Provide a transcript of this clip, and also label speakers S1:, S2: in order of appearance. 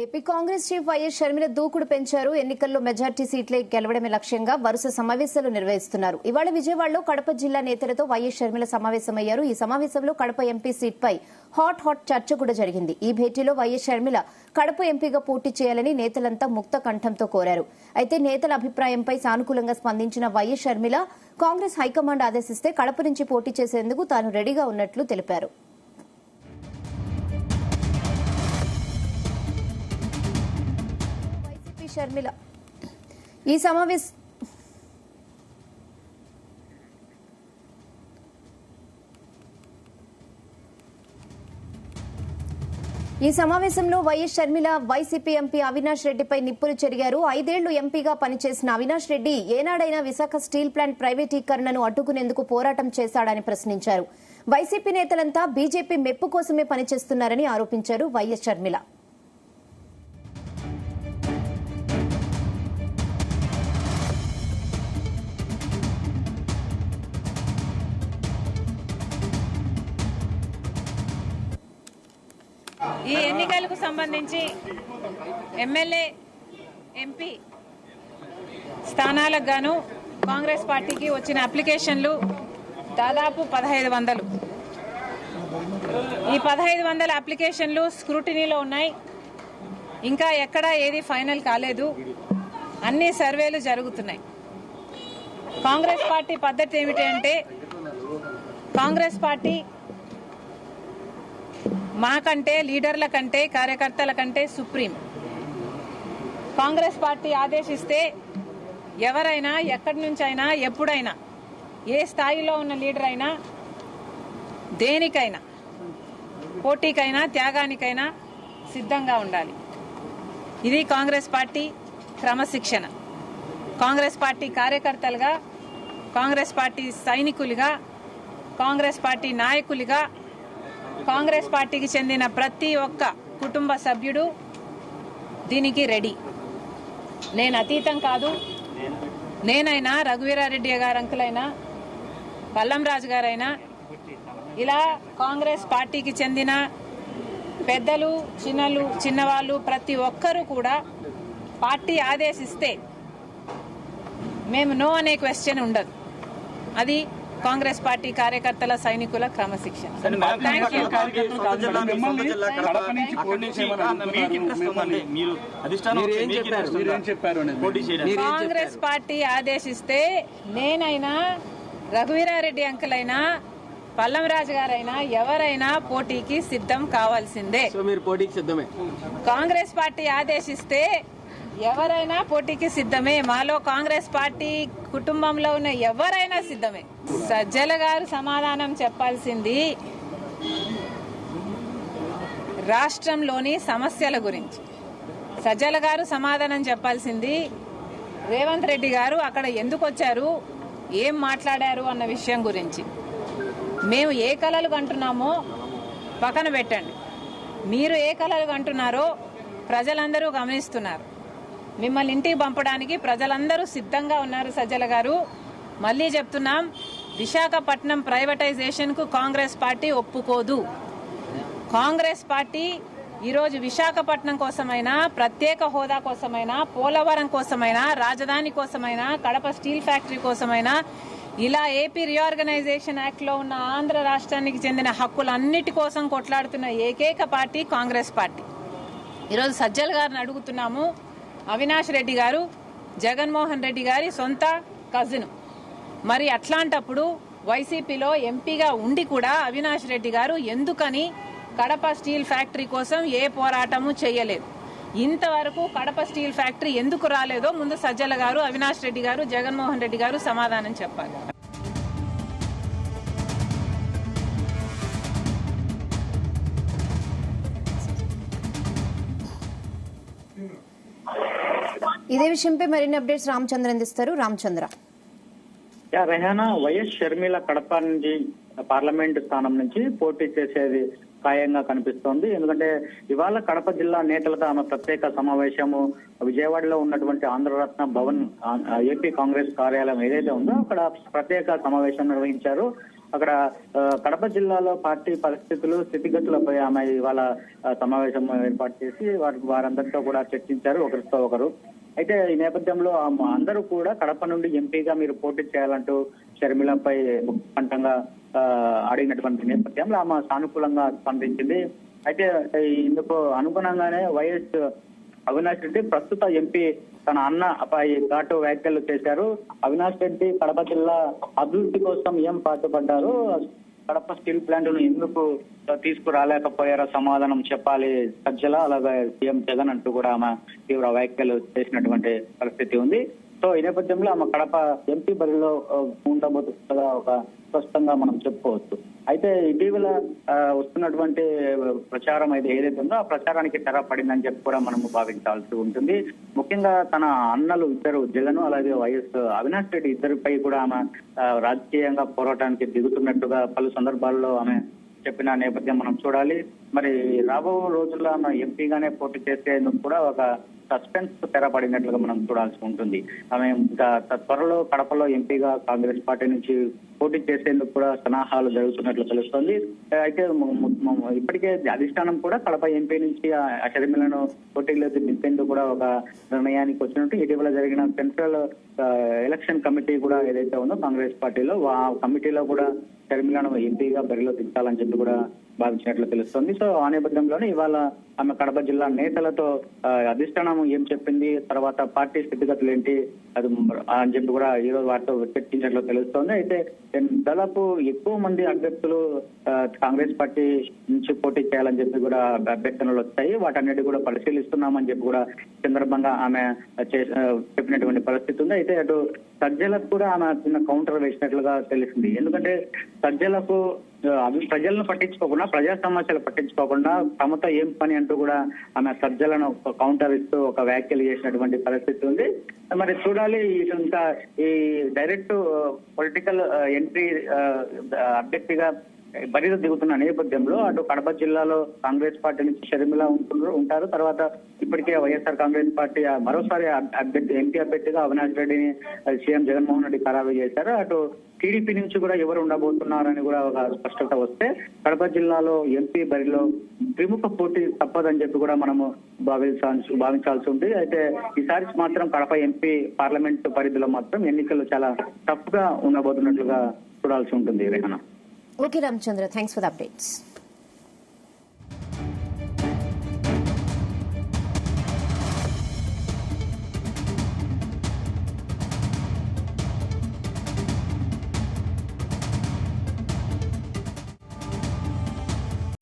S1: AP Congress chief YS Sharmila దూకుడు పెంచారు. ఎన్నికల్లో మెజార్టీ సీట్లే గెలవడమే లక్ష్యంగా వరుస సమావేశాలు నిర్వహిస్తున్నారు. ఇవాళ విజయవాడలో కడప జిల్లా నేతలతో వైఎస్ షర్మిల సమావేశమయ్యారు. ఈ సమావేశంలో కడప ఎంపీ సీట్పై హాట్ చర్చ కూడా జరిగింది. ఈ భేటీలో వైఎస్ షర్మిల కడప ఎంపీగా పోటీ చేయాలని నేతలంతా ముక్త కంఠంతో కోరారు. అయితే నేతల అభిప్రాయంపై సానుకూలంగా స్పందించిన వైఎస్ షర్మిల కాంగ్రెస్ హైకమాండ్ ఆదేశిస్తే కడప నుంచి పోటీ చేసేందుకు తాను రెడీగా ఉన్నట్లు తెలిపారు. షర్మిల ఈ సమావేశంలో YS Sharmila YCP MP Avinash రెడ్డిపై నిప్పులు చెరిగారు. 5 ఏళ్లు ఎంపీగా పనిచేసిన అవినాష్ రెడ్డి ఏనాడైనా విశాఖ స్టీల్ ప్లాంట్ ప్రైవేటీకరణను అడ్డుకునేందుకు పోరాటం చేశాడని ప్రశ్నించారు. వైసీపీ నేతలంతా బీజేపీ మెప్పు కోసమే పనిచేస్తున్నారని ఆరోపించారు వైఎస్ షర్మిల.
S2: ఈ ఎన్నికలకు సంబంధించి ఎమ్మెల్యే ఎంపీ స్థానాలకు గాను కాంగ్రెస్ పార్టీకి వచ్చిన అప్లికేషన్లు దాదాపు 1500. ఈ 1500 అప్లికేషన్లు స్క్రూటినీలో ఉన్నాయి. ఇంకా ఎక్కడా ఏది ఫైనల్ కాలేదు. అన్ని సర్వేలు జరుగుతున్నాయి. కాంగ్రెస్ పార్టీ పద్ధతి ఏమిటి అంటే, కాంగ్రెస్ పార్టీ మాకంటే, లీడర్ల కంటే, కార్యకర్తల కంటే సుప్రీం. కాంగ్రెస్ పార్టీ ఆదేశిస్తే ఎవరైనా ఎక్కడి నుంచైనా ఎప్పుడైనా ఏ స్థాయిలో ఉన్న లీడర్ అయినా దేనికైనా పోటీకైనా త్యాగానికైనా సిద్ధంగా ఉండాలి. ఇది కాంగ్రెస్ పార్టీ క్రమశిక్షణ. కాంగ్రెస్ పార్టీ కార్యకర్తలుగా, కాంగ్రెస్ పార్టీ సైనికులుగా, కాంగ్రెస్ పార్టీ నాయకులుగా, కాంగ్రెస్ పార్టీకి చెందిన ప్రతి ఒక్క కుటుంబ సభ్యుడు దీనికి రెడీ. నేను అతీతం కాదు. నేనైనా, రఘువీరారెడ్డి గారు అంకులైనా, పల్లం రాజు గారైనా, ఇలా కాంగ్రెస్ పార్టీకి చెందిన పెద్దలు, చిన్నవాళ్ళు ప్రతి ఒక్కరూ కూడా పార్టీ ఆదేశిస్తే మేము నో అనే క్వశ్చన్ ఉండదు. అది కాంగ్రెస్ పార్టీ కార్యకర్తల, సైనికుల క్రమశిక్షణ. కాంగ్రెస్ పార్టీ ఆదేశిస్తే నేనైనా, రఘువీరారెడ్డి అంకులైనా, పల్లం రాజు గారైనా ఎవరైనా పోటీకి సిద్ధం కావాల్సిందే. కాంగ్రెస్ పార్టీ ఆదేశిస్తే ఎవరైనా పోటీకి సిద్ధమే. మాలో కాంగ్రెస్ పార్టీ కుటుంబంలో ఉన్న ఎవరైనా సిద్ధమే. సజ్జల గారు సమాధానం చెప్పాల్సింది రాష్ట్రంలోని సమస్యల గురించి. సజ్జల గారు సమాధానం చెప్పాల్సింది రేవంత్ రెడ్డి గారు అక్కడ ఎందుకు వచ్చారు, ఏం మాట్లాడారు అన్న విషయం గురించి. మేము ఏ కలలు కంటున్నామో పక్కన పెట్టండి. మీరు ఏ కలలు కంటున్నారో ప్రజలందరూ గమనిస్తున్నారు. మిమ్మల్ని ఇంటికి పంపడానికి ప్రజలందరూ సిద్ధంగా ఉన్నారు. సజ్జల గారు, మళ్లీ చెప్తున్నాం, విశాఖపట్నం ప్రైవేటైజేషన్ కు కాంగ్రెస్ పార్టీ ఒప్పుకోదు. కాంగ్రెస్ పార్టీ ఈరోజు విశాఖపట్నం కోసమైనా, ప్రత్యేక హోదా కోసమైనా, పోలవరం కోసమైనా, రాజధాని కోసమైనా, కడప స్టీల్ ఫ్యాక్టరీ కోసమైనా, ఇలా ఏపీ రీఆర్గనైజేషన్ యాక్ట్ లో ఉన్న ఆంధ్ర రాష్ట్రానికి చెందిన హక్కులన్నిటి కోసం కొట్లాడుతున్న ఏకైక పార్టీ కాంగ్రెస్ పార్టీ. ఈరోజు సజ్జల గారిని అడుగుతున్నాము, అవినాష్ రెడ్డి గారు జగన్మోహన్ రెడ్డి గారి సొంత కజిన్. మరి అట్లాంటప్పుడు వైసీపీలో ఎంపీగా ఉండి కూడా అవినాష్ రెడ్డి గారు ఎందుకని కడప స్టీల్ ఫ్యాక్టరీ కోసం ఏ పోరాటము చేయలేదు? ఇంతవరకు కడప స్టీల్ ఫ్యాక్టరీ ఎందుకు రాలేదో ముందు సజ్జల గారు, అవినాష్ రెడ్డి గారు, జగన్మోహన్ రెడ్డి గారు సమాధానం చెప్పాలి.
S1: ఇదే విషయంపై మరిన్ని అప్డేట్స్ రామచంద్ర అందిస్తారు. రామచంద్ర.
S3: రెహానా, వైఎస్ షర్మిల కడప నుంచి పార్లమెంట్ స్థానం నుంచి పోటీ చేసేది ఖాయంగా కనిపిస్తోంది. ఎందుకంటే ఇవాళ కడప జిల్లా నేతలతో ఆమె ప్రత్యేక సమావేశము విజయవాడలో ఉన్నటువంటి ఆంధ్రరత్న భవన్ ఏపీ కాంగ్రెస్ కార్యాలయం ఏదైతే ఉందో అక్కడ ప్రత్యేక సమావేశం నిర్వహించారు. అక్కడ కడప జిల్లాలో పార్టీ పరిస్థితులు స్థితిగతులపై ఆమె ఇవాళ సమావేశం ఏర్పాటు చేసి వారందరితో కూడా చర్చించారు ఒకరితో ఒకరు. అయితే ఈ నేపథ్యంలో అందరూ కూడా కడప నుండి ఎంపీగా మీరు పోటీ చేయాలంటూ షర్మిలపై ముఖ్యమంత్రిగా అడిగినటువంటి నేపథ్యంలో ఆమె సానుకూలంగా స్పందించింది. అయితే ఇందుకు అనుగుణంగానే వైఎస్ అవినాష్ రెడ్డి ప్రస్తుత ఎంపీ తన అన్నపై ఘాటు వ్యాఖ్యలు చేశారు. అవినాష్ రెడ్డి కడప జిల్లా అభివృద్ధి కోసం ఏం పాటుపడ్డారు, కడప స్టీల్ ప్లాంట్ ను ఎందుకు తీసుకురాలేకపోయారో సమాధానం చెప్పాలి సజ్జల, అలాగే సీఎం జగన్ అంటూ కూడా ఆమె తీవ్ర వ్యాఖ్యలు చేసినటువంటి పరిస్థితి ఉంది. సో ఈ నేపథ్యంలో ఆమె కడప ఎంపీ బరిలో ఉండబోతున్నట్టుగా ఒక స్పష్టంగా మనం చెప్పుకోవచ్చు. అయితే ఇటీవల వస్తున్నటువంటి ప్రచారం అయితే ఏదైతే ఉందో ఆ ప్రచారానికి తెర పడిందని చెప్పి కూడా మనం భావించాల్సి ఉంటుంది. ముఖ్యంగా తన అన్నలు ఇద్దరు జగన్ అలాగే వైఎస్ అవినాష్ రెడ్డి ఇద్దరిపై కూడా ఆమె రాజకీయంగా పోరాటానికి దిగుతున్నట్టుగా పలు సందర్భాల్లో ఆమె చెప్పిన నేపథ్యం మనం చూడాలి. మరి రాబో రోజుల్లో ఆమె ఎంపీగానే పోటీ చేసేందుకు కూడా ఒక సస్పెన్స్ తెరపడినట్లుగా మనం చూడాల్సి ఉంటుంది. ఆమె ఇంకా త్వరలో కడపలో ఎంపీగా కాంగ్రెస్ పార్టీ నుంచి పోటీ చేసేందుకు కూడా సన్నాహాలు జరుగుతున్నట్లు తెలుస్తోంది. అయితే ఇప్పటికే అధిష్టానం కూడా కడప ఎంపీ నుంచి షర్మిలను పోటీలోకి దింపేందుకు కూడా ఒక నిర్ణయానికి వచ్చినట్టు ఇటీవల జరిగిన సెంట్రల్ ఎలక్షన్ కమిటీ కూడా ఏదైతే ఉందో కాంగ్రెస్ పార్టీలో ఆ కమిటీలో కూడా షర్మిలను ఎంపీగా బరిలో దించాలని చెప్పి కూడా భావించినట్లు తెలుస్తోంది. సో ఆ నేపథ్యంలోనే ఇవాళ ఆమె కడప జిల్లా నేతలతో అధిష్టానం ఏం చెప్పింది, తర్వాత పార్టీ స్థితిగతులు ఏంటి అది అని చెప్పి కూడా ఈ రోజు వారితో చర్చించినట్లు తెలుస్తోంది. అయితే దాదాపు ఎక్కువ మంది అభ్యర్థులు కాంగ్రెస్ పార్టీ నుంచి పోటీ చేయాలని చెప్పి కూడా అభ్యర్థనలు వచ్చాయి. వాటన్నిటి కూడా పరిశీలిస్తున్నామని చెప్పి కూడా సందర్భంగా ఆమె చెప్పినటువంటి పరిస్థితి ఉంది. అయితే అటు సజ్జలకు కూడా ఆమె చిన్న కౌంటర్ వేసినట్లుగా తెలిసింది. ఎందుకంటే సజ్జలకు ప్రజలను పట్టించుకోకుండా, ప్రజా సమస్యలు పట్టించుకోకుండా తమతో ఏం పని అంటూ కూడా ఆమె సజ్జలను కౌంటర్ ఇస్తూ ఒక వ్యాఖ్యలు చేసినటువంటి పరిస్థితి ఉంది. మరి చూడాలి ఇంకా ఈ డైరెక్ట్ పొలిటికల్ ఎంట్రీ అభ్యర్థిగా బరిలో దిగుతున్న నేపథ్యంలో అటు కడప జిల్లాలో కాంగ్రెస్ పార్టీ నుంచి షర్మిల ఉంటారు. తర్వాత ఇప్పటికే వైఎస్ఆర్ కాంగ్రెస్ పార్టీ మరోసారి ఎంపీ అభ్యర్థిగా అవినాష్ రెడ్డిని సీఎం జగన్మోహన్ రెడ్డి ఖరారు చేశారు. అటు టీడీపీ నుంచి కూడా ఎవరు ఉండబోతున్నారని కూడా ఒక స్పష్టత వస్తే కడప జిల్లాలో ఎంపీ బరిలో ప్రముఖ పోటీ తప్పదని చెప్పి కూడా మనము భావించాల్సి ఉంది. అయితే ఈసారి మాత్రం కడప ఎంపీ పార్లమెంట్ పరిధిలో మాత్రం ఎన్నికలు చాలా టఫ్ గా ఉండబోతున్నట్లుగా చూడాల్సి ఉంటుంది. Rehana.
S1: Okay, Ramchandra, thanks for the updates.